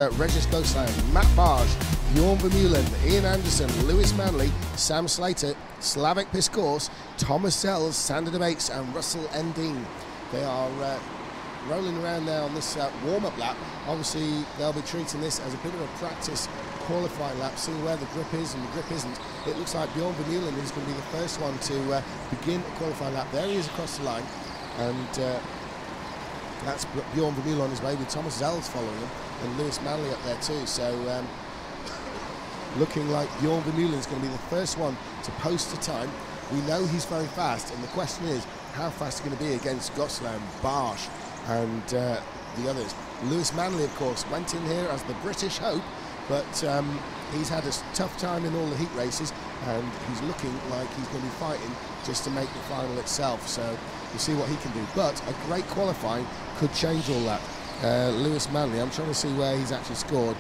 Regis Gosland, Matt Barge, Bjorn Vermeulen, Ian Anderson, Lewis Manley, Sam Slater, Slavik Piskorz, Thomas Sells, Sander de Bates and Russell Endine. They are rolling around now on this warm-up lap. Obviously they'll be treating this as a bit of a practice qualifying lap, seeing where the grip is and the grip isn't. It looks like Bjorn Vermeulen is going to be the first one to begin a qualifying lap. There he is across the line, and that's Bjorn Vermeulen on his way with Thomas Sells following him and Lewis Manley up there too. So looking like Bjorn Vermeulen is going to be the first one to post a time. We know he's very fast, and the question is how fast he's going to be against Gosland, Barge and the others. Lewis Manley, of course, went in here as the British hope, but he's had a tough time in all the heat races, and he's looking like he's going to be fighting just to make the final itself. So we'll see what he can do. But a great qualifying could change all that. Lewis Manley, I'm trying to see where he's actually scored.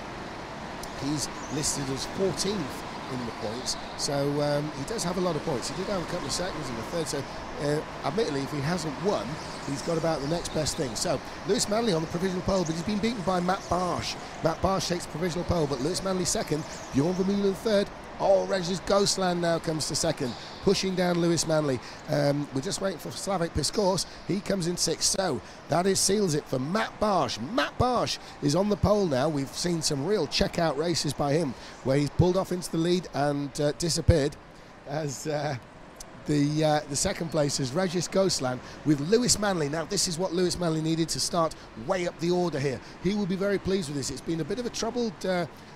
He's listed as 14th in the points, so he does have a lot of points. He did have a couple of seconds in the third, so admittedly, if he hasn't won, he's got about the next best thing. So Lewis Manley on the provisional pole, but he's been beaten by Matt Barge. Matt Barge takes the provisional pole, but Lewis Manley second, Bjorn Vermeulen third. Oh, Regis Gosland now comes to second, pushing down Lewis Manley. We're just waiting for Slavik Piskorz. He comes in sixth. So that seals it for Matt Barge. Matt Barge is on the pole now. We've seen some real checkout races by him, where he's pulled off into the lead and disappeared as the second place is Regis Gosland with Lewis Manley. Now this is what Lewis Manley needed to start way up the order here. He will be very pleased with this. It's been a bit of a troubled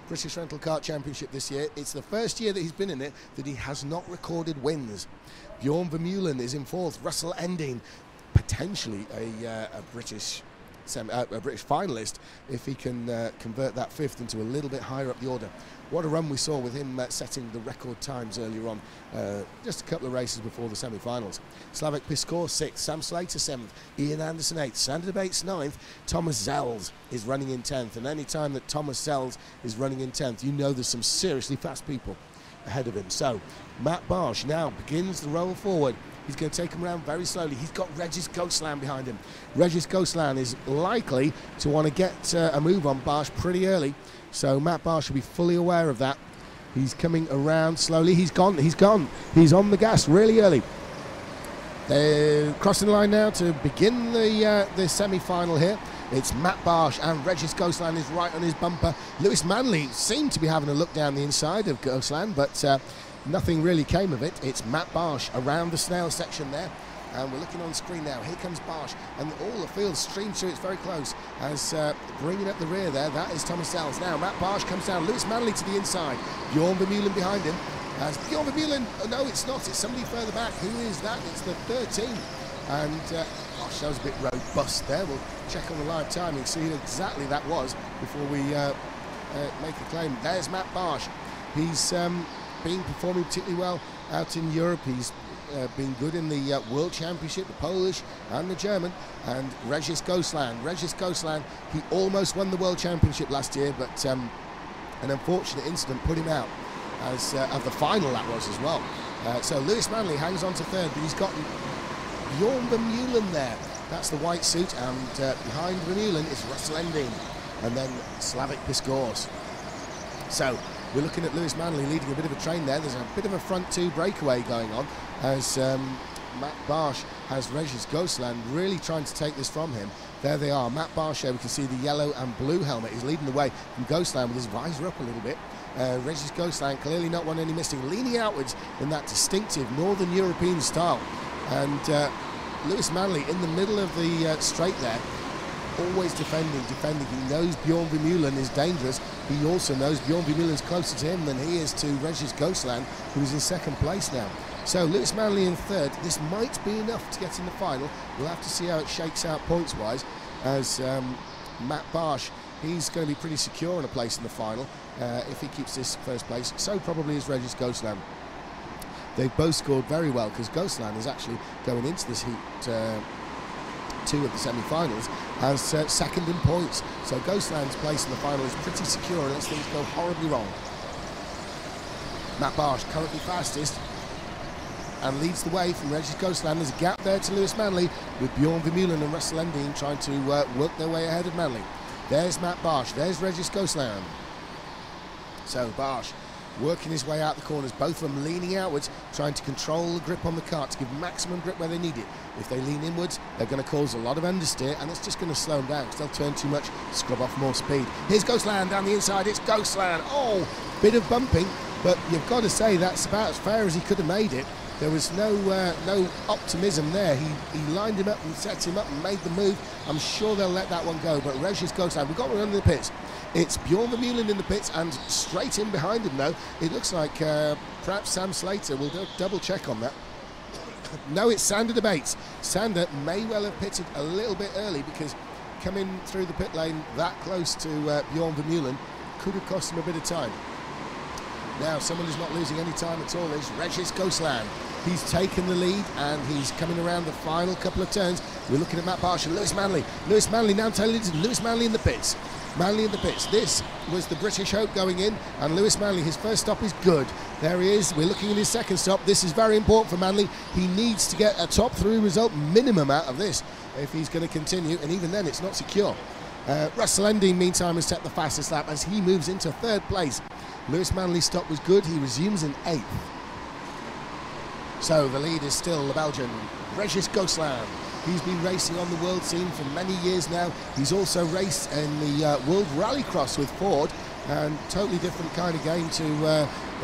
British Rental Kart Championship this year. It's the first year that he's been in it that he has not recorded wins. Bjorn Vermeulen is in fourth. Russell Endine, potentially a British finalist if he can convert that fifth into a little bit higher up the order. What a run we saw with him setting the record times earlier on, just a couple of races before the semi-finals. Slavik Piskorz sixth, Sam Slater seventh, Ian Anderson eighth, Sander de Bates ninth, Thomas Sells is running in 10th, and any time that Thomas Sells is running in 10th, you know there's some seriously fast people ahead of him. So Matt Barge now begins the roll forward. He's going to take him around very slowly. He's got Regis Gosland behind him. Regis Gosland is likely to want to get a move on Barge pretty early, so Matt Barge should be fully aware of that. He's coming around slowly. He's gone. He's on the gas really early. They're crossing the line now to begin the semi-final here. It's Matt Barge and Regis Gosland is right on his bumper. Lewis Manley seemed to be having a look down the inside of Gosland, but nothing really came of it. It's Matt Barge around the snail section there, and we're looking on screen now. Here comes Barge, and all the field streams through. It's very close as bringing up the rear there. That is Thomas Sells. Now Matt Barge comes down. Lewis Manley to the inside. Bjorn Vermeulen behind him. As Bjorn Vermeulen, oh no, it's not. It's somebody further back. Who is that? It's the 13. And gosh, that was a bit robust there. We'll check on the live timing, see who exactly that was before we make a claim. There's Matt Barge. He's been performing particularly well out in Europe. He's been good in the World Championship, the Polish and the German. And Regis Gosland. Regis Gosland, he almost won the World Championship last year, but an unfortunate incident put him out as of the final that was as well. So Lewis Manley hangs on to third, but he's got Bjorn Vermeulen there. That's the white suit, and behind Vermeulen is Russell Endine, and then Slavik Piskorz. So we're looking at Lewis Manley leading a bit of a train there. There's a bit of a front two breakaway going on as Matt Barge has Regis Gosland really trying to take this from him. There they are, Matt Barge there. We can see the yellow and blue helmet. He's leading the way from Gosland with his visor up a little bit. Regis Gosland clearly not one any missing, leaning outwards in that distinctive Northern European style. And Lewis Manley in the middle of the straight there, always defending. He knows Bjorn Vermeulen is dangerous. He also knows Bjorn Vermeulen is closer to him than he is to Regis Gosland, who is in second place now. So Lewis Manley in third. This might be enough to get in the final. We'll have to see how it shakes out points-wise, as Matt Barge, he's going to be pretty secure in a place in the final if he keeps this first place. So probably is Regis Gosland. They've both scored very well, because Gosland is actually going into this heat two of the semi-finals as second in points. So Gosland's place in the final is pretty secure unless things go horribly wrong. Matt Barge currently fastest and leads the way from Regis Gosland. There's a gap there to Lewis Manley, with Bjorn Vermeulen and Russell Endine trying to work their way ahead of Manley. There's Matt Barsh, there's Regis Ghostland. So Barsh working his way out the corners, both of them leaning outwards, trying to control the grip on the cart to give maximum grip where they need it. If they lean inwards, they're going to cause a lot of understeer, and it's just going to slow them down because they'll turn too much, scrub off more speed. Here's Ghostland down the inside, it's Ghostland. Oh, bit of bumping, but you've got to say that's about as fair as he could have made it. There was no optimism there. He lined him up and set him up and made the move. I'm sure they'll let that one go, but Regis Ghostland, we've got one under the pits. It's Bjorn Vermeulen in the pits, and straight in behind him though, it looks like perhaps Sam Slater will double check on that. No, it's Sander de Baets. Sander may well have pitted a little bit early, because coming through the pit lane that close to Bjorn Vermeulen could have cost him a bit of time. Now someone who's not losing any time at all is Regis Ghostland. He's taken the lead and he's coming around the final couple of turns. We're looking at Matt Barsh and Lewis Manley. Lewis Manley now telling Lewis Manley in the pits. Manley in the pits. This was the British hope going in, and Lewis Manley, his first stop is good. There he is. We're looking at his second stop. This is very important for Manley. He needs to get a top 3 result minimum out of this if he's going to continue, and even then it's not secure. Russell Endine, meantime, has set the fastest lap as he moves into 3rd place. Lewis Manley's stop was good. He resumes in 8th. So the lead is still the Belgian, Regis Ghostland. He's been racing on the world scene for many years now. He's also raced in the World Rallycross with Ford, and totally different kind of game to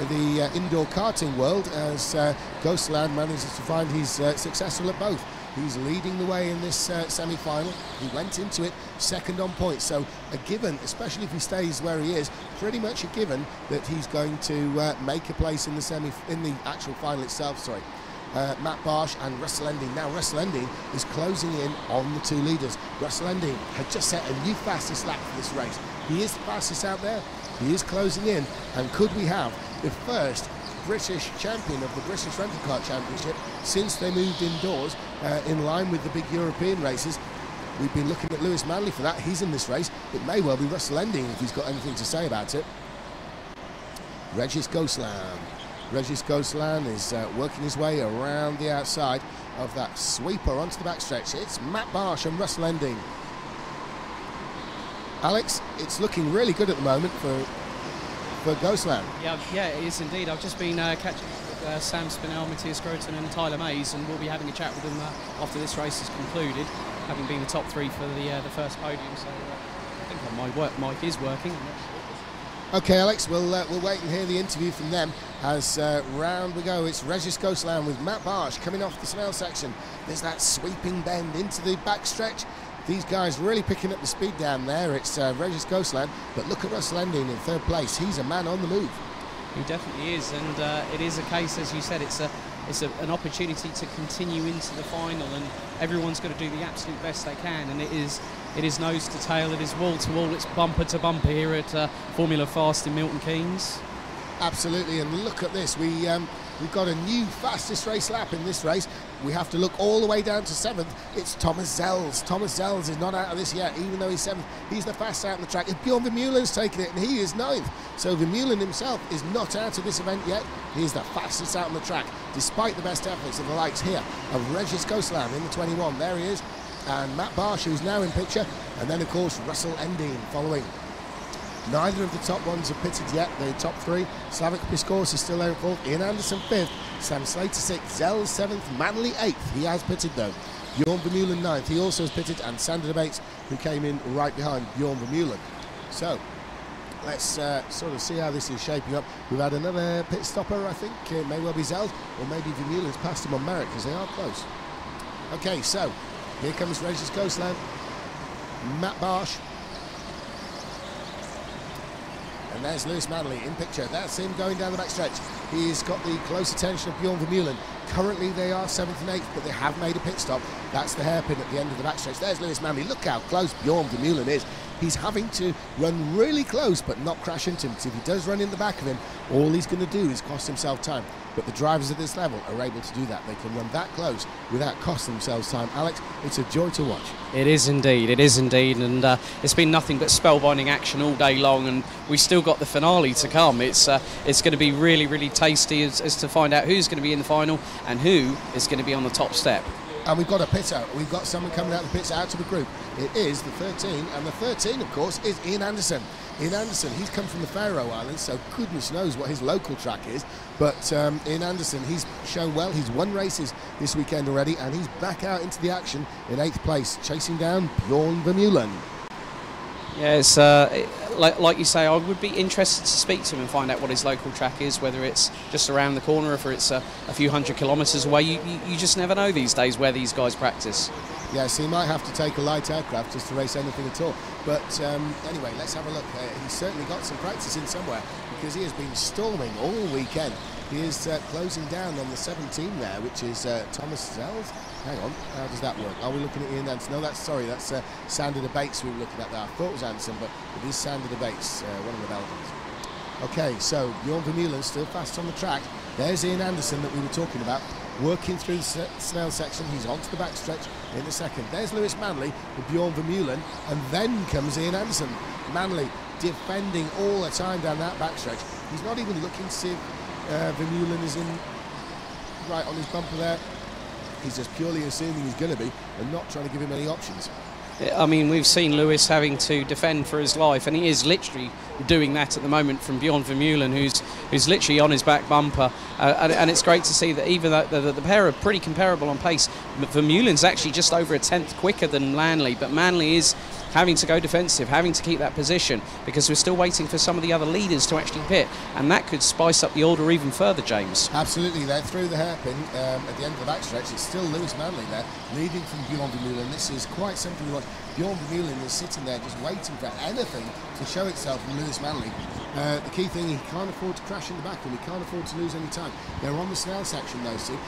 the indoor karting world, as Ghostland manages to find he's successful at both. He's leading the way in this semi-final. He went into it second on points, so a given, especially if he stays where he is, pretty much a given that he's going to make a place in the actual final itself. Sorry. Matt Barsh and Russell Endine. Now Russell Endine is closing in on the 2 leaders. Russell Endine had just set a new fastest lap for this race. He is the fastest out there. He is closing in, and could we have the first British champion of the British Rental Car Championship since they moved indoors, in line with the big European races? We've been looking at Lewis Manley for that. He's in this race. It may well be Russell Endine if he's got anything to say about it. Regis Ghostland. Regis Ghostland is working his way around the outside of that sweeper onto the backstretch. It's Matt Barsh and Russell Endine. Alex, it's looking really good at the moment for Ghostland. Yeah, it is indeed. I've just been catching up with Sam Spinell, Matthias Groten and Tyler Mays, and we'll be having a chat with them after this race is concluded, having been the top 3 for the first podium. So I think my mic is working. Okay, Alex, we'll wait and hear the interview from them as round we go. It's Regis Ghostland with Matt Barsh coming off the Snell section. There's that sweeping bend into the backstretch. These guys really picking up the speed down there. It's Regis Ghostland, but look at Russell Endine in 3rd place. He's a man on the move. He definitely is, and it is a case, as you said, it's an opportunity to continue into the final, and everyone's got to do the absolute best they can, and it is nose to tail, it is wall to wall, it's bumper to bumper here at Formula Fast in Milton Keynes. Absolutely, and look at this. We've got a new fastest race lap in this race. We have to look all the way down to 7th. It's Thomas Zels. Thomas Zels is not out of this yet, even though he's 7th. He's the fastest out on the track. It's Bjorn Vermeulen's taken it, and he is 9th. So Vermeulen himself is not out of this event yet. He is the fastest out on the track, despite the best efforts of the likes here of Regis Ghostland in the 21. There he is. And Matt Barsh, who's now in picture. And then, of course, Russell Endine following. Neither of the top ones have pitted yet. The top 3, Slavik Piskor's is still there in 4th, Ian Anderson 5th, Sam Slater 6th, Zels 7th, Manley 8th. He has pitted though. Bjorn Vermeulen 9th. He also has pitted, and Sander de Baets, who came in right behind Bjorn Vermeulen. So let's sort of see how this is shaping up. We've had another pit stopper, I think. It may well be Zels, or maybe Vermeulen's passed him on merit because they are close. Okay, so here comes Regis Ghostland, Matt Barsh. And there's Lewis Manley in picture. That's him going down the backstretch. He's got the close attention of Bjorn Vermeulen. Currently they are 7th and 8th, but they have made a pit stop. That's the hairpin at the end of the backstretch. There's Lewis Manley. Look how close Bjorn Vermeulen is. He's having to run really close but not crash into him, because if he does run in the back of him, all he's going to do is cost himself time. But the drivers at this level are able to do that. They can run that close without costing themselves time. Alex, it's a joy to watch. It is indeed, and it's been nothing but spellbinding action all day long, and we've still got the finale to come. It's going to be really, really tasty as to find out who's going to be in the final and who is going to be on the top step. And we've got a pitter. We've got someone coming out of the pits out to the group. It is the 13, and the 13, of course, is Ian Anderson. Ian Anderson, he's come from the Faroe Islands, so goodness knows what his local track is. But Ian Anderson, he's shown well. He's won races this weekend already, and he's back out into the action in 8th place, chasing down Bjorn Vermeulen. Yeah, it's like you say, I would be interested to speak to him and find out what his local track is, whether it's just around the corner or if it's a few hundred kilometres away. You just never know these days where these guys practice. Yes, he might have to take a light aircraft just to race anything at all. But anyway, let's have a look. He's certainly got some practice in somewhere, because he has been storming all weekend. He is closing down on the 17 there, which is Thomas Zels. Hang on, how does that work? Are we looking at Ian Anderson? No, that's Sander de Bates we were looking at there. I thought it was Anderson, but it is Sander de Bates, one of the Belgians. Okay, so Bjorn Vermeulen still fast on the track. There's Ian Anderson that we were talking about, working through the Snell section. He's onto the backstretch in a second. There's Lewis Manley with Bjorn Vermeulen, and then comes Ian Anderson. Manley defending all the time down that backstretch. He's not even looking to see if Vermeulen is in right on his bumper there. He's just purely assuming he's going to be and not trying to give him any options. I mean, we've seen Lewis having to defend for his life, and he is literally doing that at the moment from Bjorn Vermeulen, who's literally on his back bumper. And it's great to see that even though the pair are pretty comparable on pace, Vermeulen's actually just over a tenth quicker than Manley, but Manley is having to go defensive, having to keep that position, because we're still waiting for some of the other leaders to actually pit, and that could spice up the order even further, James. Absolutely, they're through the hairpin at the end of the backstretch. It's still Lewis Manley there, leading from Bjorn Vermeulen. This is quite something to watch. Bjorn Vermeulen is sitting there just waiting for anything to show itself from Lewis Manley. The key thing, he can't afford to crash in the back, and he can't afford to lose any time. They're on the Snell section, those two.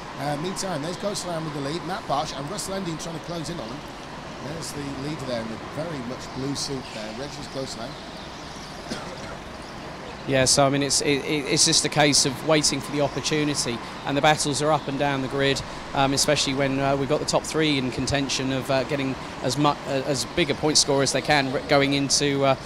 Meantime, there's Ghostland with the lead, Matt Barsh and Russell Ending trying to close in on him. There's the leader there in the very much blue suit there, Regis Ghostland. Yeah, so I mean, it's just a case of waiting for the opportunity, and the battles are up and down the grid, especially when we've got the top three in contention of getting as big a point score as they can going into,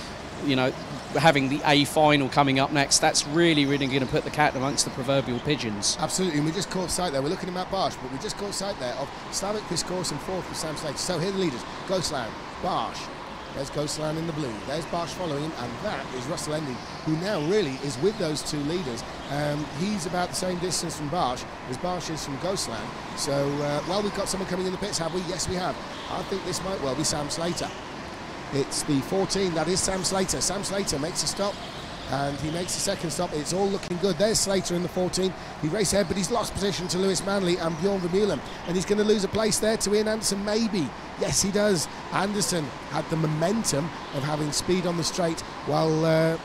having the A final coming up next. That's really going to put the cat amongst the proverbial pigeons. Absolutely, and we just caught sight there. We're looking at Matt Barsh, but we just caught sight there of Slavik Piskor's in fourth with Sam Slater. So here are the leaders: Ghostland, Barsh. There's Ghostland in the blue. There's Barsh following him, and that is Russell Ending, who now really is with those two leaders. He's about the same distance from Barsh as Barsh is from Ghostland. So, well, we've got someone coming in the pits, have we? Yes, we have. I think this might well be Sam Slater. It's the 14, that is Sam Slater. Sam Slater makes a stop, and he makes a second stop. It's all looking good. There's Slater in the 14. He raced ahead, but he's lost position to Lewis Manley and Bjorn Vermeulen, and he's going to lose a place there to Ian Anderson, maybe. Yes, he does. Anderson had the momentum of having speed on the straight, while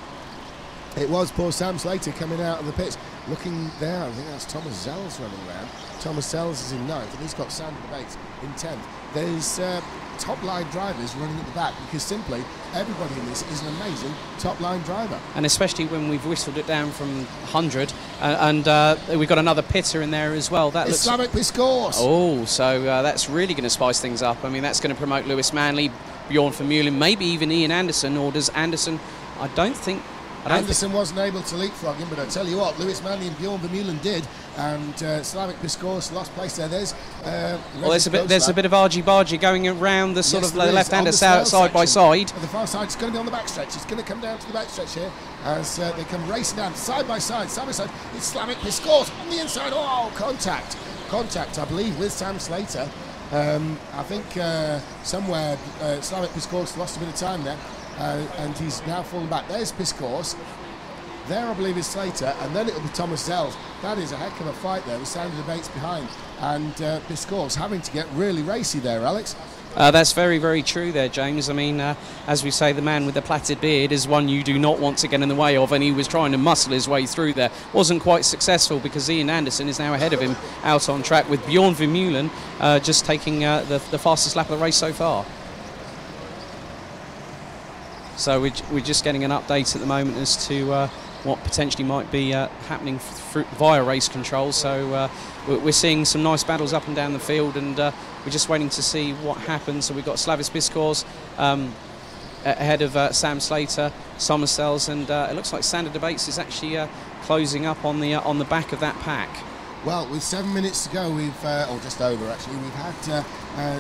it was poor Sam Slater coming out of the pits. Looking there, I think that's Thomas Zels running around. Thomas Zels is in 9th, and he's got Sander de Bates in 10th. There's top line drivers running at the back, because simply everybody in this is an amazing top line driver. And especially when we've whistled it down from 100, and we've got another pitter in there as well. That looks Slavik Piskor's. Oh, so that's really going to spice things up. I mean, that's going to promote Lewis Manley, Bjorn Vermeulen, maybe even Ian Anderson, or does Anderson? Anderson wasn't able to leapfrog him, but I tell you what, Lewis Manley and Bjorn Vermeulen did, and Slavik Piskor's lost place there. There's there's a bit of argy-bargy going around the sort of left-hander side by side. At the far side, it's going to be on the backstretch. It's going to come down to the backstretch here as they come racing down side by side, side by side. It's Slavik Piskor's on the inside. Oh, contact, I believe, with Sam Slater. I think somewhere Slavik Piskor's lost a bit of time there. And he's now fallen back. There's Piskor's. There, I believe, is Slater, and then it'll be Thomas Zels. That is a heck of a fight there with Sander de Bates behind, and Piskor's having to get really racy there, Alex. That's very, very true there, James. I mean, as we say, the man with the plaited beard is one you do not want to get in the way of, and he was trying to muscle his way through there. Wasn't quite successful, because Ian Anderson is now ahead of him out on track, with Bjorn Vermeulen just taking the fastest lap of the race so far. So we're just getting an update at the moment as to what potentially might be happening via race control. So we're seeing some nice battles up and down the field, and we're just waiting to see what happens. So we've got Slavik Piskor's ahead of Sam Slater, Thomas Zels, and it looks like Sander de Bates is actually closing up on the back of that pack. Well, with 7 minutes to go, or just over actually, we've had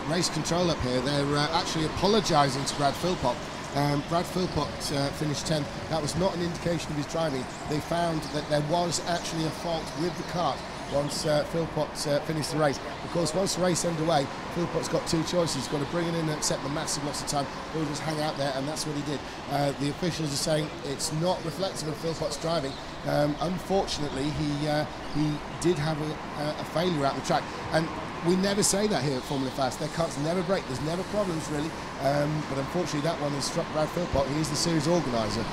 race control up here. They're actually apologising to Brad Philpott. Brad Philpott finished 10th. That was not an indication of his driving. They found that there was actually a fault with the kart once Philpott finished the race. Of course, once the race underway, Philpott's got two choices. He's got to bring it in and accept the massive loss of time, or just hang out there, and that's what he did. The officials are saying it's not reflective of Philpott's driving. Unfortunately, he did have a failure out the track, and we never say that here at Formula Fast. Their karts never break. There's never problems really, but unfortunately that one has struck Brad Philpott. He is the series organiser.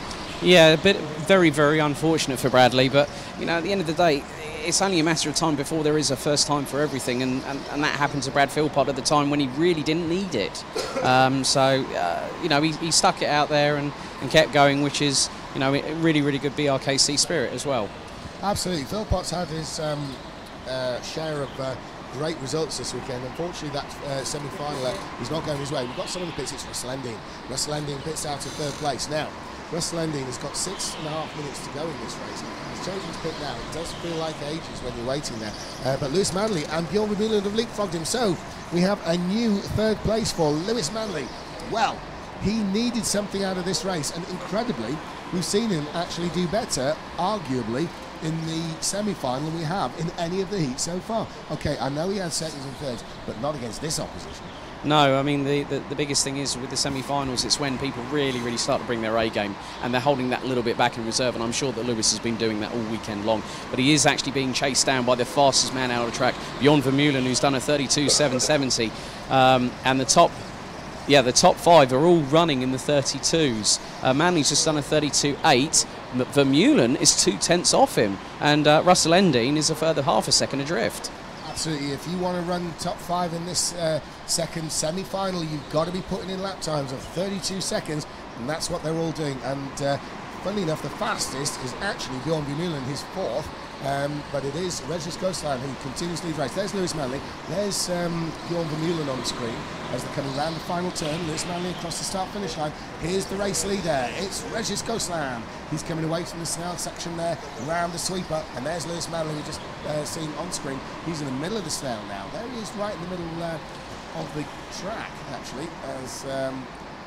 Yeah, a bit very, very unfortunate for Bradley, but you know, at the end of the day, it's only a matter of time before there is a first time for everything, and that happened to Brad Philpott at the time when he really didn't need it. You know, he stuck it out there and kept going, which is, you know, really, really good BRKC spirit as well. Absolutely. Philpott's had his share of great results this weekend. Unfortunately, that semi-final is not going his way. We've got some of the pits. It's Russell Ending. Russell Ending pits out of third place. Now, Russell Ending has got 6.5 minutes to go in this race. He's chosen to pit now. It does feel like ages when you're waiting there. But Lewis Manley and Bjorn Vermeulen have leapfrogged him. So we have a new third place for Lewis Manley. Well, he needed something out of this race, and incredibly, we've seen him actually do better, arguably, in the semi-final than we have in any of the heats so far. Okay, I know he had seconds and thirds, but not against this opposition. No, I mean, the biggest thing is with the semi-finals, it's when people really, really start to bring their A game, and they're holding that little bit back in reserve, and I'm sure that Lewis has been doing that all weekend long. But he is actually being chased down by the fastest man out of the track, Bjorn Vermeulen, who's done a 32.770, and the top five are all running in the 32s. Manley's just done a 32.8. Vermeulen is 2/10 off him, and Russell Ending is a further half a second adrift. Absolutely. If you want to run top five in this second semi-final, you've got to be putting in lap times of 32 seconds, and that's what they're all doing. And funnily enough, the fastest is actually Bjorn Vermeulen, his fourth, but it is Regis Ghostland who continues to lead race. There's Lewis Manley. There's Bjorn Vermeulen on the screen as they're coming round the final turn. Lewis Manley across the start-finish line. Here's the race leader. It's Regis Ghostland. He's coming away from the snarl section there, round the sweeper, and there's Lewis Manley, we just seen on screen. He's in the middle of the snail now. There he is, right in the middle of the track, actually, as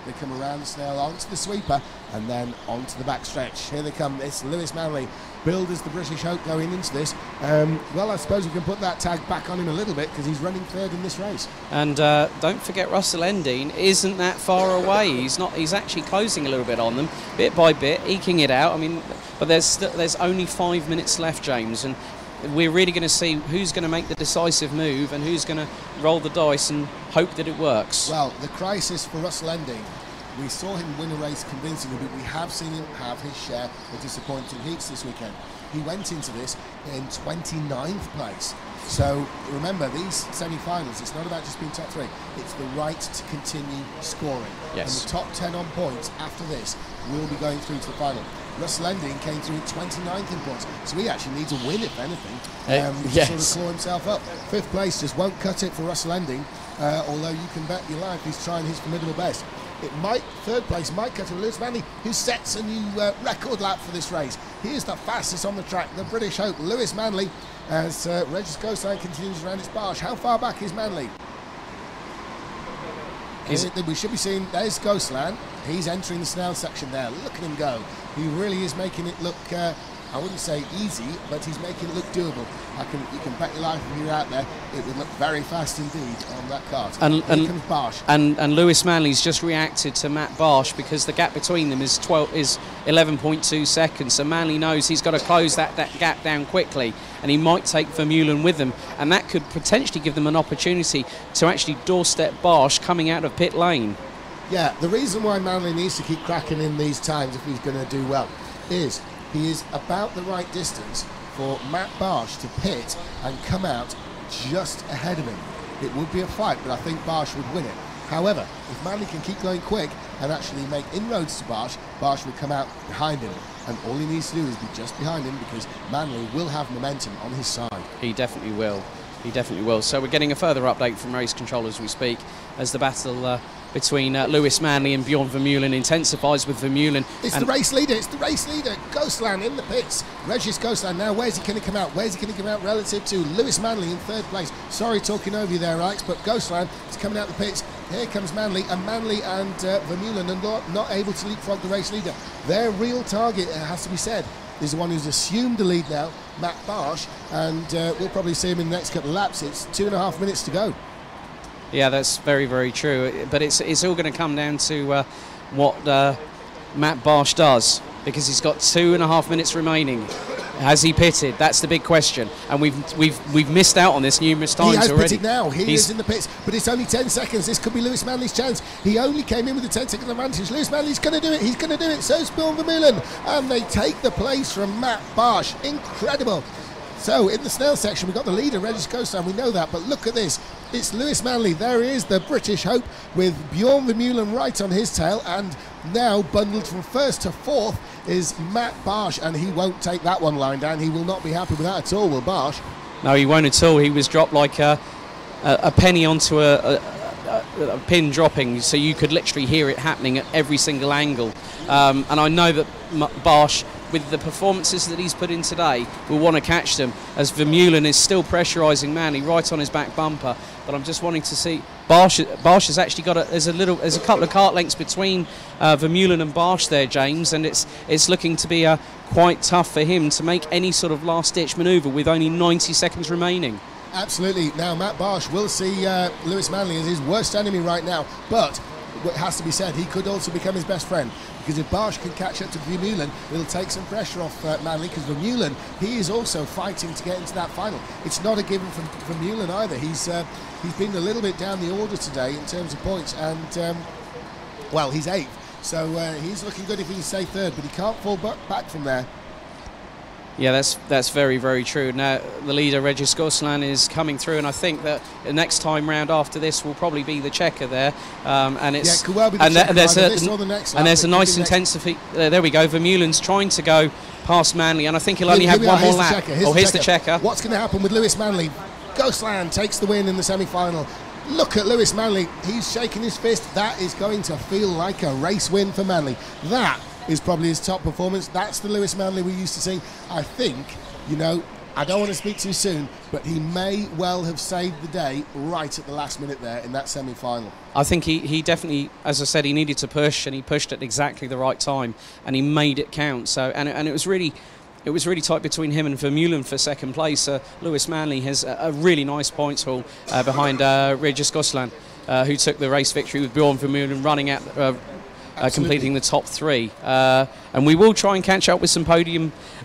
they come around the snail onto the sweeper and then onto the backstretch. Here they come. It's Lewis Manley, billed as the British Hope going into this. Well, I suppose we can put that tag back on him a little bit because he's running third in this race. And don't forget, Russell Ending isn't that far away. He's actually closing a little bit on them, bit by bit, eking it out. I mean, but there's only 5 minutes left, James, and we're really going to see who's going to make the decisive move and who's going to roll the dice and hope that it works. Well, the crisis for Russell Ending, we saw him win a race convincingly, but we have seen him have his share of disappointing heats this weekend. He went into this in 29th place. So remember, these semi-finals, it's not about just being top three, it's the right to continue scoring. Yes. And the top 10 on points after this will be going through to the final. Russell Ending came through 29th in points, so he actually needs a win, if anything, yes, to sort of claw himself up. Fifth place just won't cut it for Russell Ending, although you can bet your life he's trying his formidable best. Third place might cut to Lewis Manley, who sets a new record lap for this race. He is the fastest on the track, the British Hope, Lewis Manley, as Regis Ghostland continues around its barge. How far back is Manley? We should be seeing, there's Ghostland. He's entering the snail section there. Look at him go. He really is making it look, I wouldn't say easy, but he's making it look doable. You can bet your life if you're out there, it would look very fast indeed on that kart. And here comes Barsh. And Lewis Manley's just reacted to Matt Barsh because the gap between them is 11.2 seconds. So Manley knows he's got to close that gap down quickly, and he might take Vermeulen with them, and that could potentially give them an opportunity to actually doorstep Barsh coming out of pit lane. Yeah, the reason why Manley needs to keep cracking in these times if he's going to do well is he is about the right distance for Matt Barsh to pit and come out just ahead of him. It would be a fight, but I think Barsh would win it. However, if Manley can keep going quick and actually make inroads to Barsh, Barsh will come out behind him. And all he needs to do is be just behind him because Manley will have momentum on his side. He definitely will. He definitely will. So we're getting a further update from race control as we speak, as the battle between Lewis Manley and Bjorn Vermeulen intensifies with Vermeulen. It's the race leader. It's the race leader. Ghostland in the pits. Regis Ghostland. Now, where's he going to come out? Where's he going to come out relative to Lewis Manley in third place? Sorry, talking over you there, Alex, but Ghostland is coming out the pits. Here comes Manley, and Vermeulen are not able to leapfrog the race leader. Their real target, it has to be said, is the one who's assumed the lead now, Matt Barsh, and we'll probably see him in the next couple of laps. It's 2.5 minutes to go. Yeah, that's very, very true. But it's all going to come down to what Matt Barsh does, because he's got 2.5 minutes remaining. Has he pitted? That's the big question, and we've missed out on this numerous times already. He has pitted now. He is in the pits, but it's only 10 seconds. This could be Lewis Manley's chance. He only came in with a 10-second advantage. Lewis Manley's going to do it. He's going to do it. So's Bjorn Vermeulen, and they take the place from Matt Barsh. Incredible. So in the Snell section, we've got the leader, Regis Ghostland. We know that, but look at this. It's Lewis Manley. There is the British hope with Bjorn Vermeulen right on his tail, and now bundled from first to fourth is Matt Barsh, and he won't take that one lying down. He will not be happy with that at all, will Barsh? No, he won't at all. He was dropped like a penny onto a pin dropping, so you could literally hear it happening at every single angle. And I know that Barsh, with the performances that he's put in today, will want to catch them, as Vermeulen is still pressurising Manley right on his back bumper. But I'm just wanting to see Barsh has actually got there's a couple of kart lengths between Vermeulen and Barsh there, James, and it's looking to be quite tough for him to make any sort of last-ditch manoeuvre with only 90 seconds remaining. Absolutely. Now Matt Barsh will see Lewis Manley as his worst enemy right now, but it has to be said, he could also become his best friend, because if Barsh can catch up to Vermeulen, it'll take some pressure off Manley, because Vermeulen, he is also fighting to get into that final. It's not a given from Vermeulen either. He's been a little bit down the order today in terms of points, and well, he's 8th, so he's looking good if he can stay 3rd, but he can't fall back from there. Yeah, that's very, very true. Now the leader, Regis Ghostland, is coming through, and I think that the next time round after this will probably be the checker there. And it's could well be the checker, there's a nice intensity. There we go. Vermeulen's trying to go past Manley, and I think he'll only have one more lap. Here's the checker. What's going to happen with Lewis Manley? Ghostland takes the win in the semi-final. Look at Lewis Manley. He's shaking his fist. That is going to feel like a race win for Manley. That is probably his top performance. That's the Lewis Manley we used to see. I think, you know, I don't want to speak too soon, but he may well have saved the day right at the last minute there in that semi-final. I think he definitely, as I said, he needed to push, and he pushed at exactly the right time, and he made it count. So, and it was really tight between him and Vermeulen for second place. Lewis Manley has a really nice points haul behind Regis Ghostland, who took the race victory, with Bjorn Vermeulen running at completing the top 3, and we will try and catch up with some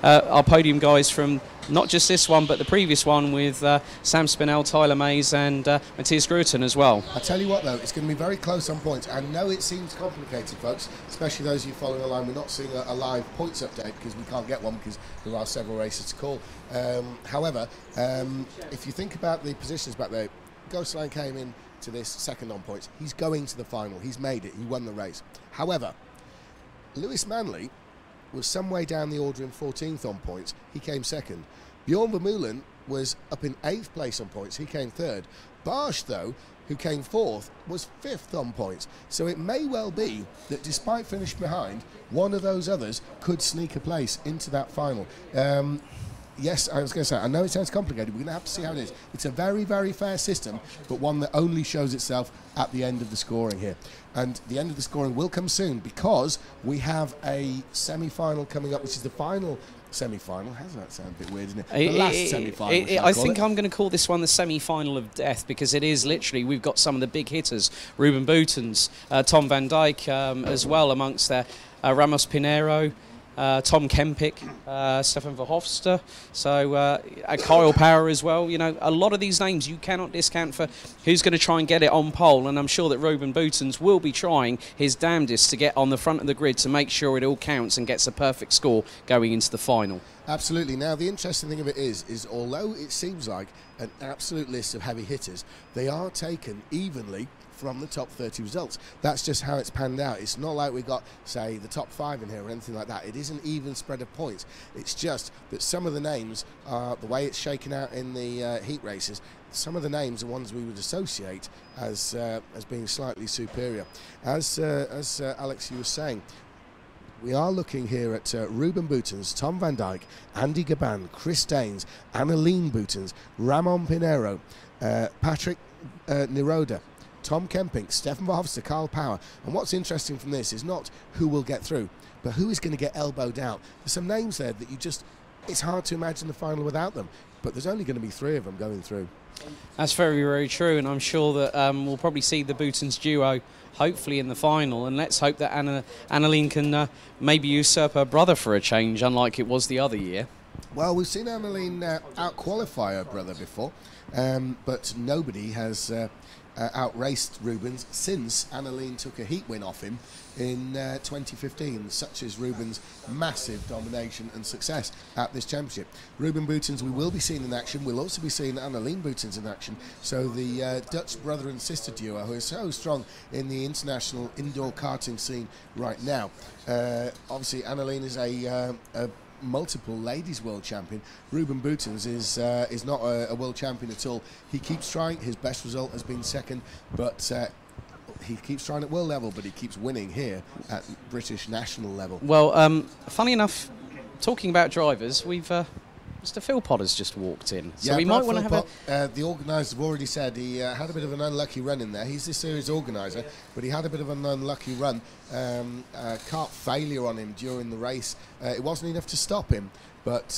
our podium guys from not just this one but the previous one, with Sam Spinell, Tyler Mays and Matthias Grutten as well. I tell you what though, it's going to be very close on points. I know it seems complicated, folks, especially those of you following along. We're not seeing a live points update because we can't get one, because there are several races to call. However, if you think about the positions back there, Ghostland came in to this second on points. He's going to the final. He's made it. He won the race. However, Lewis Manley was some way down the order in 14th on points. He came second. Bjorn Vermeulen was up in 8th place on points. He came 3rd. Barsh, though, who came 4th, was 5th on points. So it may well be that despite finishing behind, one of those others could sneak a place into that final. Yes, I was going to say, I know it sounds complicated. We're going to have to see how it is. It's a very, very fair system, but one that only shows itself at the end of the scoring here. And the end of the scoring will come soon, because we have a semi-final coming up, which is the final semi-final. How does that sound a bit weird, isn't it? The last semi-final. I think I'm going to call this one the semi-final of death, because it is literally, we've got some of the big hitters, Ruben Boutens, Tom van Dijk as well amongst there, Ramos Pinheiro, Tom Kempick, Stefan Verhofstadt, so Kyle Power as well. You know, a lot of these names you cannot discount for who's going to try and get it on pole, and I'm sure that Ruben Boutens will be trying his damnedest to get on the front of the grid to make sure it all counts and gets a perfect score going into the final. Absolutely. Now, the interesting thing of it is although it seems like an absolute list of heavy hitters, they are taken evenly from the top 30 results. That's just how it's panned out. It's not like we got, say, the top 5 in here or anything like that. It is an even spread of points. It's just that some of the names are, the way it's shaken out in the heat races, some of the names are ones we would associate as being slightly superior. As Alex, you were saying, we are looking here at Ruben Boutens, Tom van Dijk, Andy Gaban, Chris Daines, Annalene Boutens, Ramon Pinero, Patrick Niroda, Tom Kempink, Stefan Verhofstadt, Carl Power. And what's interesting from this is not who will get through, but who is going to get elbowed out. There's some names there that you just, it's hard to imagine the final without them, but there's only going to be 3 of them going through. That's very, very true, and I'm sure that we'll probably see the Boutens duo hopefully in the final, and let's hope that Annalene can maybe usurp her brother for a change, unlike it was the other year. Well, we've seen Annalene out-qualify her brother before, but nobody has outraced Rubens since Annalene took a heat win off him in 2015, such as Rubens' massive domination and success at this championship. Ruben Boutens we will be seeing in action. We'll also be seeing Annalene Boutens in action. So the Dutch brother and sister duo, who is so strong in the international indoor karting scene right now. Obviously, Annalene is a multiple ladies world champion. Ruben Boutens is not a world champion at all. He keeps trying. His best result has been second, but he keeps trying at world level, but he keeps winning here at British national level. Well, funny enough, talking about drivers, we've Mr. Phil Potter's just walked in, so we might want to have the organisers have already said he had a bit of an unlucky run in there. He's the series organiser, but he had a bit of an unlucky run. Kart failure on him during the race. It wasn't enough to stop him, but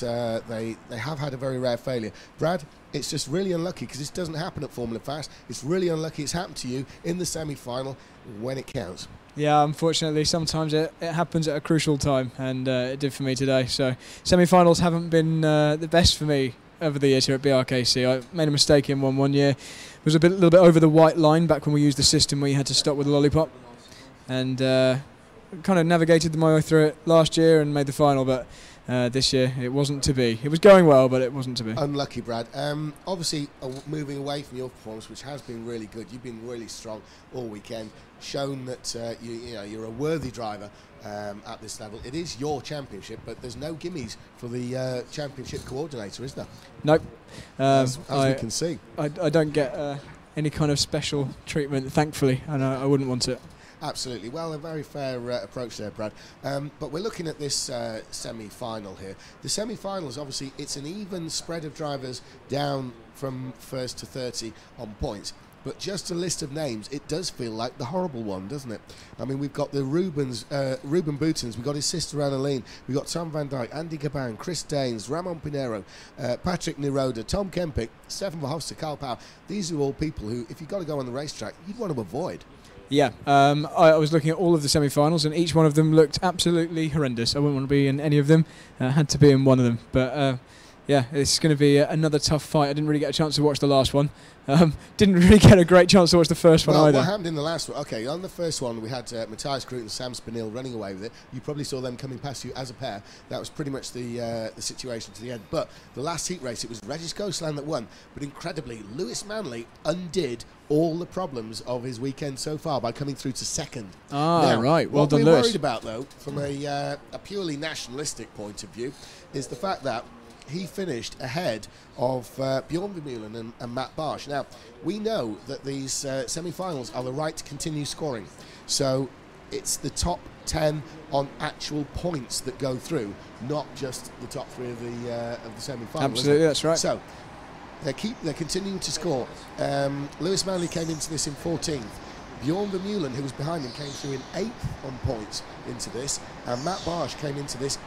they have had a very rare failure. Brad, it's just really unlucky because this doesn't happen at Formula Fast. It's really unlucky it's happened to you in the semi-final when it counts. Yeah, unfortunately, sometimes it happens at a crucial time, and it did for me today. So semi-finals haven't been the best for me over the years here at BRKC. I made a mistake in one year. It was a little bit over the white line back when we used the system where you had to stop with a lollipop, and kind of navigated my way through it last year and made the final, but this year it wasn't to be. It was going well, but it wasn't to be. Unlucky, Brad. Obviously, moving away from your performance, which has been really good, you've been really strong all weekend, shown that you're a worthy driver at this level. It is your championship, but there's no gimmies for the championship coordinator, is there? Nope. As we can see. I don't get any kind of special treatment, thankfully, and I wouldn't want it. Absolutely. Well, a very fair approach there, Brad. But we're looking at this semi-final here. The semi-finals, obviously, it's an even spread of drivers down from 1st to 30 on points. But just a list of names, it does feel like the horrible one, doesn't it? I mean, we've got the Ruben Boutens, we've got his sister Annalene, we've got Tom van Dijk, Andy Gaban, Chris Daines, Ramon Pinero, Patrick Niroda, Tom Kempink, Stefan Verhofstadt, Carl Power. These are all people who, if you've got to go on the racetrack, you'd want to avoid. Yeah, I was looking at all of the semi-finals, and each one of them looked absolutely horrendous. I wouldn't want to be in any of them. Had to be in one of them. But yeah, it's going to be another tough fight. I didn't really get a chance to watch the last one. Didn't really get a great chance to watch the first one either. What happened in the last one? Okay, on the first one we had Matthias Kroot and Sam Spinell running away with it. You probably saw them coming past you as a pair. That was pretty much the situation to the end. But the last heat race, it was Regis Ghoslan that won. But incredibly, Lewis Manley undid all the problems of his weekend so far by coming through to second. Ah, now, right. Well done, Lewis. What we're worried about, though, from a purely nationalistic point of view, is the fact that he finished ahead of Bjorn Vermeulen and Matt Barsch. Now, we know that these semi-finals are the right to continue scoring. So it's the top 10 on actual points that go through, not just the top 3 of the semi-finals. Absolutely, that's right. So they're continuing to score. Lewis Manley came into this in 14th. Bjorn Vermeulen, who was behind him, came through in 8th on points into this, and Matt Barsch came into this